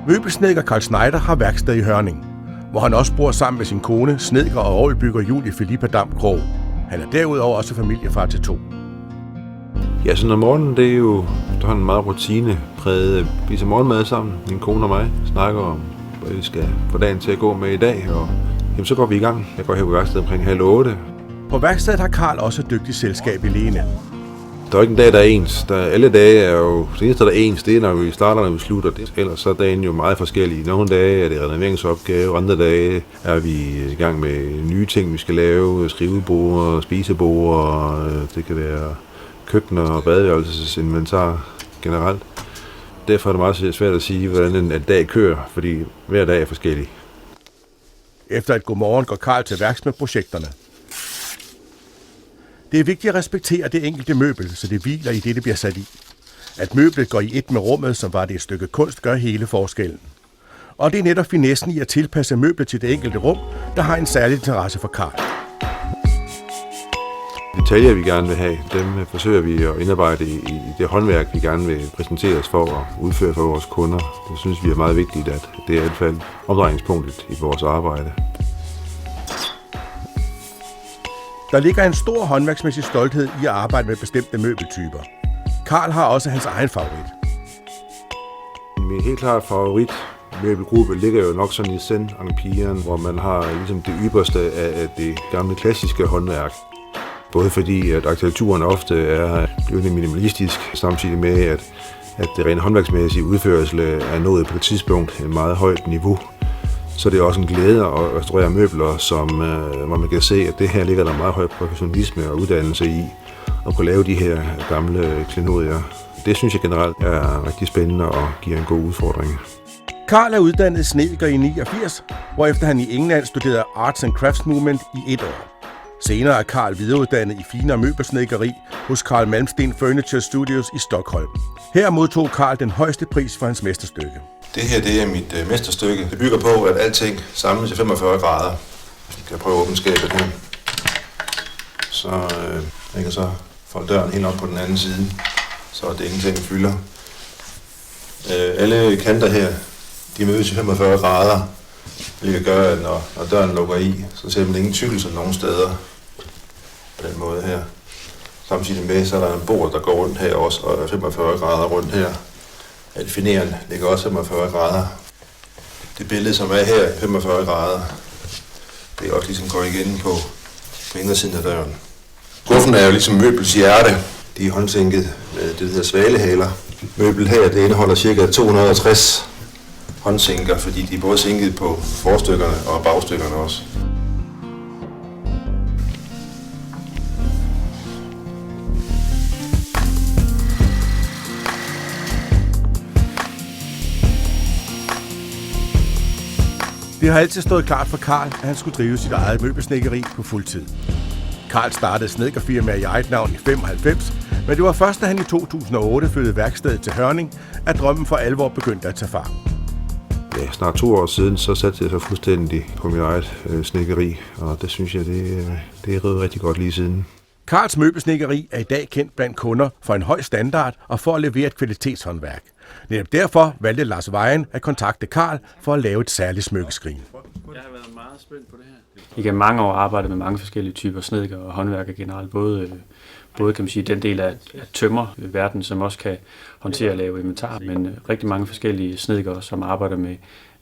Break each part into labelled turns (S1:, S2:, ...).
S1: Møbelsnedker Carl Schneider har værksted i Hørning, hvor han også bor sammen med sin kone, snedker og orgelbygger Julie Filippa Dam Krog. Han er derudover også familiefar til 2.
S2: Ja, så om morgenen, det er jo en meget rutinepræget. Vi spiser morgenmad sammen, min kone og mig, snakker om, hvad vi skal få dagen til at gå med i dag, og jamen, så går vi i gang. Jeg går her på værkstedet omkring 7:30.
S1: På værkstedet har Carl også et dygtigt selskab i Lene.
S2: Der er ikke en dag, der er ens. Alle dage er jo, det eneste, der er ens, det er, når vi starter, når vi slutter. Ellers så er dagen jo meget forskellige. Nogle dage er det renoveringsopgave, andre dage er vi i gang med nye ting, vi skal lave, skrivebord, spisebord, det kan være køkkener og badeværelsesinventar generelt. Derfor er det meget svært at sige, hvordan en dag kører, fordi hver dag er forskellig.
S1: Efter et godmorgen går Carl til værks med projekterne. Det er vigtigt at respektere det enkelte møbel, så det hviler i det bliver sat i. At møblet går i et med rummet, som var det et stykke kunst, gør hele forskellen. Og det er netop finessen i at tilpasse møblet til det enkelte rum, der har en særlig interesse for Carl.
S2: Detaljer, vi gerne vil have, dem forsøger vi at indarbejde i det håndværk, vi gerne vil præsentere os for og udføre for vores kunder. Det synes vi er meget vigtigt, at det er i hvert fald omdrejningspunktet i vores arbejde.
S1: Der ligger en stor håndværksmæssig stolthed i at arbejde med bestemte møbeltyper. Carl har også hans egen favorit.
S2: Min helt klart favoritmøbelgruppe ligger jo nok sådan i Saint-Empire, hvor man har ligesom det ypperste af det gamle klassiske håndværk. Både fordi, at arkitekturen ofte er lidt minimalistisk, samtidig med, at det rent håndværksmæssige udførelse er nået på et tidspunkt et meget højt niveau. Så det er også en glæde at restaurere møbler, hvor man kan se, at det her ligger der meget høj professionalisme og uddannelse i, at kunne lave de her gamle klenodier. Det synes jeg generelt er rigtig spændende og giver en god udfordring.
S1: Carl er uddannet snedker i 89, hvorefter han i England studerede Arts and Crafts Movement i 1 år. Senere er Carl videreuddannet i finere møbelsnedkeri hos Carl Malmsten Furniture Studios i Stockholm. Her modtog Carl den højeste pris for hans mesterstykke.
S2: Det her, det er mit mesterstykke. Det bygger på, at alting samles i 45 grader. Jeg kan prøve at åbne skabet her. Så jeg kan så folde døren helt op på den anden side, så det ingenting fylder. Alle kanter her, de mødes i 45 grader, hvilket gør, at når døren lukker i, så ser man ingen tykkelse nogen steder på den måde her. Samtidig med, så er der en bord, der går rundt her også, og er 45 grader rundt her. Alfineren ligger også 45 grader. Det billede, som er her, 45 grader, det er også ligesom går igen på indersiden af døren. Skuffen er jo ligesom møbels hjerte. De er håndsænket med det, der hedder svalehaler. Møbel her, det indeholder ca. 260 håndsænker, fordi de er både sænket på forstykkerne og bagstykkerne også.
S1: Det har altid stået klart for Carl, at han skulle drive sit eget møbelsnedkeri på fuldtid. Carl startede snedkerfirmaet i eget navn i 95, men det var først, da han i 2008 flyttede værkstedet til Hørning, at drømmen for alvor begyndte at tage fart.
S2: Ja, snart 2 år siden, så satte jeg så fuldstændig på mit eget snedkeri, og det synes jeg, det er rødt rigtig godt lige siden.
S1: Carls møbelsnedkeri er i dag kendt blandt kunder for en høj standard og for at levere et kvalitetshåndværk. Netop derfor valgte Lars Vejen at kontakte Carl for at lave et særligt smykkeskrin.
S3: Jeg har været meget spændt på det her. Igennem mange år arbejdet med mange forskellige typer snedker og håndværker generelt. Både kan man sige, den del af tømmerverden, som også kan håndtere og lave inventar, men rigtig mange forskellige snedkere, som arbejder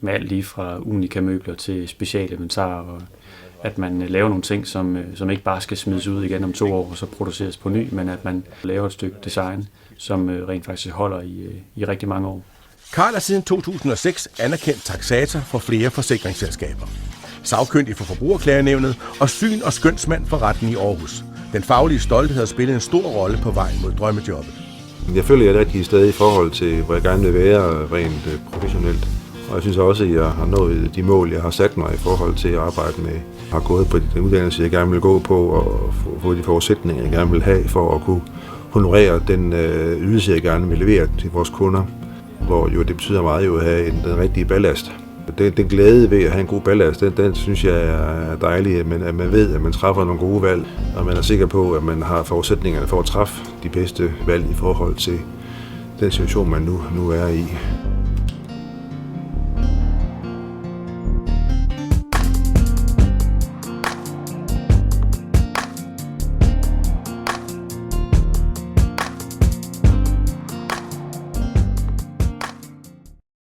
S3: med alt lige fra unika-møbler til specialinventar, og at man laver nogle ting, som ikke bare skal smides ud igen om 2 år og så produceres på ny, men at man laver et stykke design, som rent faktisk holder i rigtig mange år.
S1: Carl er siden 2006 anerkendt taksator for flere forsikringsselskaber. Sagkyndig for Forbrugerklagenævnet og syn- og skønsmand for retten i Aarhus. Den faglige stolthed har spillet en stor rolle på vejen mod drømmejobbet.
S2: Jeg føler, jeg er rigtig sted i forhold til, hvor jeg gerne vil være rent professionelt. Og jeg synes også, at jeg har nået de mål, jeg har sat mig i forhold til at arbejde med. Jeg har gået på den uddannelse, jeg gerne vil gå på, og få de forudsætninger, jeg gerne vil have for at kunne honorere den ydelse, jeg gerne vil levere til vores kunder. Hvor jo det betyder meget jo at have den rigtige ballast. Den glæde ved at have en god ballast, den synes jeg er dejlig, at man ved, at man træffer nogle gode valg, og man er sikker på, at man har forudsætningerne for at træffe de bedste valg i forhold til den situation, man nu er i.